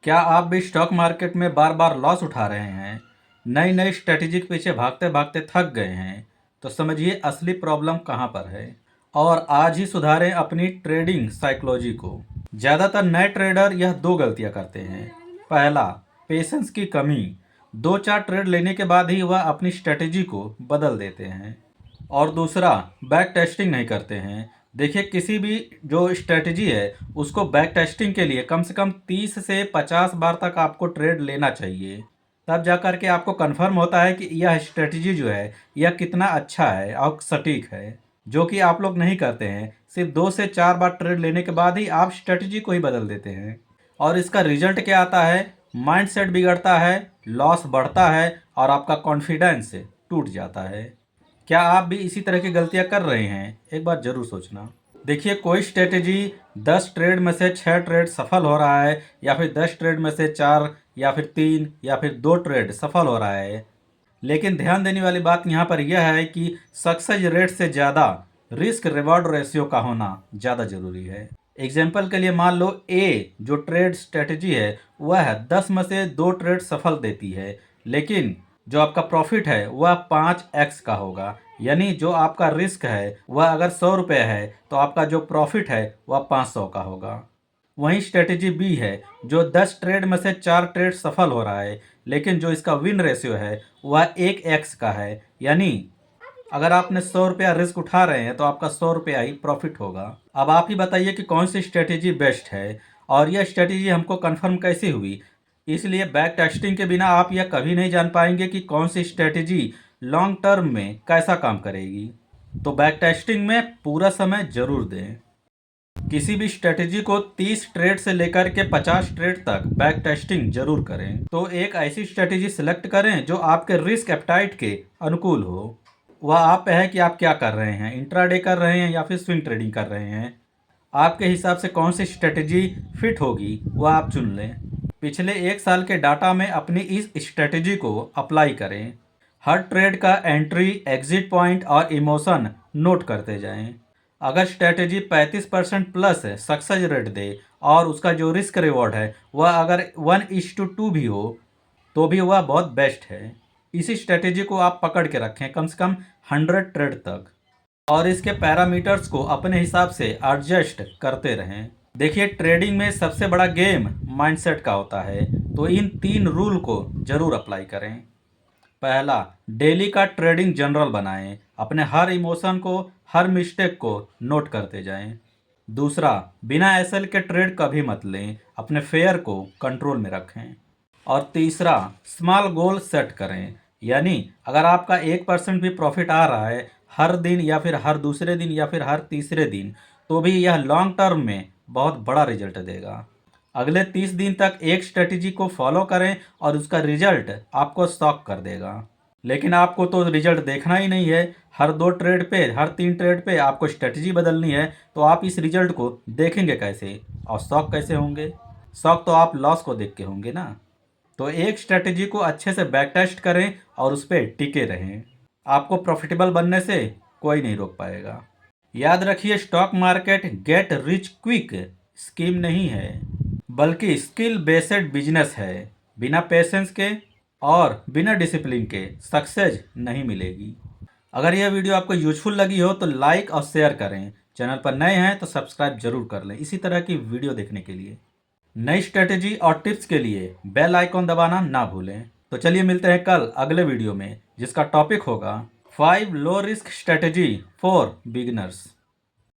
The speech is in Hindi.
क्या आप भी स्टॉक मार्केट में बार बार लॉस उठा रहे हैं? नई नई स्ट्रेटेजी के पीछे भागते भागते थक गए हैं? तो समझिए असली प्रॉब्लम कहाँ पर है। और आज ही सुधारें अपनी ट्रेडिंग साइकोलॉजी को। ज़्यादातर नए ट्रेडर यह दो गलतियाँ करते हैं। पहला, पेशेंस की कमी। दो चार ट्रेड लेने के बाद ही वह अपनी स्ट्रेटेजी को बदल देते हैं। और दूसरा, बैक टेस्टिंग नहीं करते हैं। देखिए, किसी भी जो स्ट्रेटजी है उसको बैक टेस्टिंग के लिए कम से कम 30 से 50 बार तक आपको ट्रेड लेना चाहिए। तब जा कर के आपको कंफर्म होता है कि यह स्ट्रेटजी जो है यह कितना अच्छा है और सटीक है, जो कि आप लोग नहीं करते हैं। सिर्फ 2 से 4 बार ट्रेड लेने के बाद ही आप स्ट्रेटजी को ही बदल देते हैं। और इसका रिजल्ट क्या आता है? माइंडसेट बिगड़ता है, लॉस बढ़ता है और आपका कॉन्फिडेंस टूट जाता है। क्या आप भी इसी तरह की गलतियां कर रहे हैं? एक बार जरूर सोचना। देखिए, कोई स्ट्रेटेजी 10 ट्रेड में से 6 ट्रेड सफल हो रहा है, या फिर 10 ट्रेड में से 4 या फिर 3 या फिर 2 ट्रेड सफल हो रहा है। लेकिन ध्यान देने वाली बात यहाँ पर यह है कि सक्सेस रेट से ज़्यादा रिस्क रिवॉर्ड रेशियो का होना ज़्यादा जरूरी है। एग्जाम्पल के लिए मान लो ए जो ट्रेड स्ट्रेटेजी है वह 10 में से 2 ट्रेड सफल देती है, लेकिन जो आपका प्रॉफिट है वह 5x का होगा। यानी जो आपका रिस्क है वह अगर 100 रुपये है तो आपका जो प्रॉफिट है वह 500 का होगा। वहीं स्ट्रेटेजी बी है जो 10 ट्रेड में से 4 ट्रेड सफल हो रहा है, लेकिन जो इसका विन रेशियो है वह 1x का है। यानी अगर आपने 100 रुपया रिस्क उठा रहे हैं तो आपका 100 रुपया ही प्रॉफिट होगा। अब आप ही बताइए कि कौन सी स्ट्रेटेजी बेस्ट है, और यह स्ट्रेटेजी हमको कंफर्म कैसे हुई। इसलिए बैक टेस्टिंग के बिना आप यह कभी नहीं जान पाएंगे कि कौन सी स्ट्रेटेजी लॉन्ग टर्म में कैसा काम करेगी। तो बैक टेस्टिंग में पूरा समय जरूर दें। किसी भी स्ट्रेटेजी को 30 ट्रेड से लेकर के 50 ट्रेड तक बैक टेस्टिंग जरूर करें। तो एक ऐसी स्ट्रेटेजी सिलेक्ट करें जो आपके रिस्क एप्टाइट के अनुकूल हो। वह आप पे है कि आप क्या कर रहे हैं, इंट्राडे कर रहे हैं या फिर स्विंग ट्रेडिंग कर रहे हैं। आपके हिसाब से कौन सी स्ट्रेटेजी फिट होगी वह आप चुन लें। पिछले 1 साल के डाटा में अपनी इस स्ट्रेटेजी को अप्लाई करें। हर ट्रेड का एंट्री, एग्जिट पॉइंट और इमोशन नोट करते जाएं। अगर स्ट्रेटेजी 35% प्लस सक्सेस रेट दे और उसका जो रिस्क रिवॉर्ड है वह अगर 1:2 भी हो तो भी वह बहुत बेस्ट है। इसी स्ट्रेटेजी को आप पकड़ के रखें कम से कम 100 ट्रेड तक, और इसके पैरामीटर्स को अपने हिसाब से एडजस्ट करते रहें। देखिए, ट्रेडिंग में सबसे बड़ा गेम माइंडसेट का होता है, तो इन 3 रूल को जरूर अप्लाई करें। पहला, डेली का ट्रेडिंग जनरल बनाएं। अपने हर इमोशन को, हर मिस्टेक को नोट करते जाएं। दूसरा, बिना एसएल के ट्रेड कभी मत लें। अपने फेयर को कंट्रोल में रखें। और तीसरा, स्मॉल गोल सेट करें। यानी अगर आपका 1% भी प्रॉफिट आ रहा है हर दिन या फिर हर दूसरे दिन या फिर हर तीसरे दिन, तो भी यह लॉन्ग टर्म में बहुत बड़ा रिजल्ट देगा। अगले 30 दिन तक एक स्ट्रेटजी को फॉलो करें और उसका रिजल्ट आपको शॉक कर देगा। लेकिन आपको तो रिजल्ट देखना ही नहीं है। हर 2 ट्रेड पे, हर 3 ट्रेड पे आपको स्ट्रेटजी बदलनी है, तो आप इस रिजल्ट को देखेंगे कैसे और शॉक कैसे होंगे? शॉक तो आप लॉस को देख के होंगे ना। तो एक स्ट्रेटजी को अच्छे से बैक टेस्ट करें और उस पर टिके रहें। आपको प्रॉफिटेबल बनने से कोई नहीं रोक पाएगा। याद रखिए, stock market get rich quick scheme नहीं है, बल्कि स्किल बेस्ड बिजनेस है। बिना पेशेंस के और बिना डिसिप्लिन के सक्सेस नहीं मिलेगी। अगर यह वीडियो आपको यूजफुल लगी हो तो लाइक और शेयर करें। चैनल पर नए हैं तो सब्सक्राइब जरूर कर लें इसी तरह की वीडियो देखने के लिए। नई स्ट्रेटेजी और टिप्स के लिए बेल आइकॉन दबाना ना भूलें। तो चलिए मिलते हैं कल अगले वीडियो में, जिसका टॉपिक होगा 5 low risk strategy for beginners.